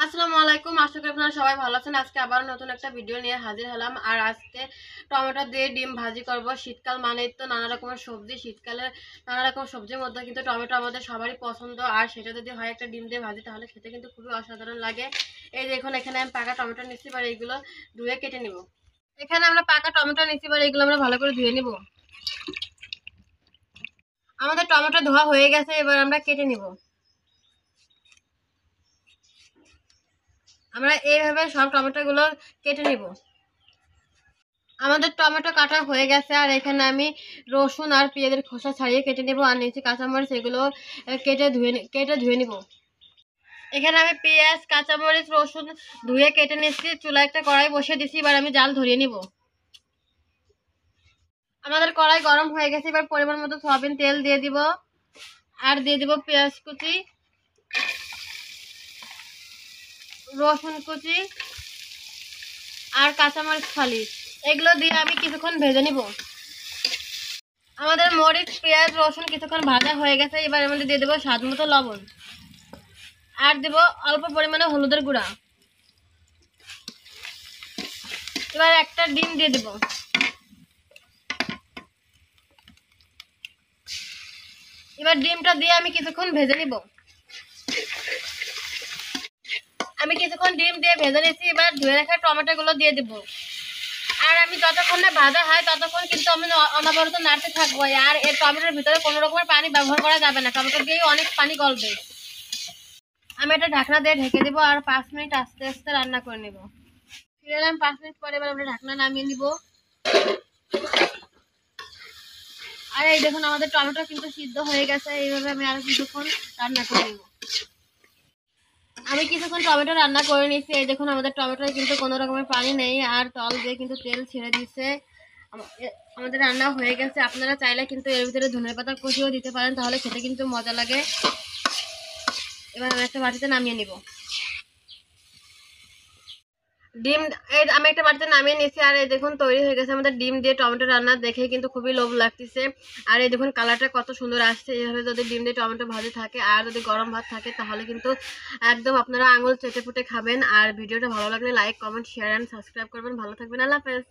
আসসালামু আলাইকুম। আশা করি আপনারা সবাই ভালো আছেন। আজকে আবার নতুন একটা ভিডিও নিয়ে হাজির হলাম। আর আজকে টমেটো দিয়ে ডিম ভাজি করব। শীতকাল মানেই তো নানা রকমের সবজি। শীতকালে নানা রকম সবজির মধ্যে কিন্তু টমেটো আমাদের সবারই পছন্দ। আর সেটা যদি হয় একটা ডিম দিয়ে ভাজি, তাহলে খেতে কিন্তু খুবই অসাধারণ লাগে। এই দেখুন, এখানে আমি পাকা টমেটো নিচ্ছি, এবার এইগুলো ধুয়ে কেটে নিব। এখানে আমরা পাকা টমেটো নিচ্ছি, এবার এইগুলো আমরা ভালো করে ধুয়ে নিব। আমাদের টমেটো ধোয়া হয়ে গেছে, এবার আমরা কেটে নিব। আমরা এইভাবে সব টমেটো গুলো কেটে নিব। আমাদের টমেটো কাটা হয়ে গেছে, আর এখানে আমি রসুন আর পেঁয়াজের খোসা ছাড়িয়ে কেটে নেব, আর নিচে কাঁচামরিচ এগুলো কেটে ধুয়ে নিব। এখানে আমি পেঁয়াজ, কাঁচামরিচ, রসুন ধুয়ে কেটে নিচ্ছি। চুলায় একটা কড়াই বসিয়ে দিচ্ছি, এবার আমি জাল ধরিয়ে নিব। আমাদের কড়াই গরম হয়ে গেছে, এবার পরিমাণ মতো সয়াবিন তেল দিয়ে দিব, আর দিয়ে দিব পেঁয়াজ কুচি, রসুন কুচি আর কাঁচামরিচ ফালি। এগুলো দিয়ে আমি কিছুক্ষণ ভেজে নিব। আমাদের মরিচ, পেঁয়াজ, রসুন কিছুক্ষণ ভাজা হয়ে গেছে, এবার এর মধ্যে দিয়ে দেবো স্বাদ মতো লবণ, আর দেব অল্প পরিমাণে হলুদের গুঁড়া। এবার একটা ডিম দিয়ে দেব। এবার ডিমটা দিয়ে আমি কিছুক্ষণ ভেজে নিব। আমি কিছুক্ষণ ডিম দিয়ে ভেজে নিচ্ছি, এবার ধুয়ে রাখা টমেটো গুলো দিয়ে দেব। আর আমি যতক্ষণ না ভাজা হয় ততক্ষণ কিন্তু আমি অনবরত নাড়তে থাকবো। আর এর টমেটোর ভিতরে কোনো রকমের পানি ব্যবহার করা যাবে না, টমেটো দিয়েই অনেক পানি গলবে। আমি এটা ঢাকনা দিয়ে ঢেকে দেবো, আর 5 মিনিট আস্তে আস্তে রান্না করে নেব। ফিরে এলাম 5 মিনিট পরে, এবার আমরা ঢাকনা নামিয়ে নিব। আর এই দেখুন, আমাদের টমেটো কিন্তু সিদ্ধ হয়ে গেছে। এইভাবে আমি আরো কিছুক্ষণ রান্না করে নেব। আমি কিছুক্ষণ টমেটো রান্না করে নিচ্ছি। এই দেখুন, আমাদের টমেটো কিন্তু কোনো রকমের পানি নেই, আর তল দিয়ে কিন্তু তেল ছেড়ে দিচ্ছে। আমাদের রান্না হয়ে গেছে। আপনারা চাইলে কিন্তু এর ভিতরে ধনেপাতা কুচিও দিতে পারেন, তাহলে খেতে কিন্তু মজা লাগে। এবার আমি একটা বাটিতে নামিয়ে নিব। ডিম আমি একটা বাটিতে নামিয়ে নিয়েছি। আর এই দেখুন, তৈরি হয়ে গেছে আমাদের ডিম দিয়ে টমেটো রান্না। দেখে কিন্তু খুবই লোভ লাগতেছে। আর এই দেখুন, কালারটা কত সুন্দর আসছে। এইভাবে যদি ডিম দিয়ে টমেটো ভাজি থাকে আর যদি গরম ভাত থাকে, তাহলে কিন্তু একদম আপনারা আঙুল চেটে পুটে খাবেন। আর ভিডিওটা ভালো লাগলে like, comment, share and subscribe করবেন। ভালো থাকবেন। আল্লাহ হাফেজ।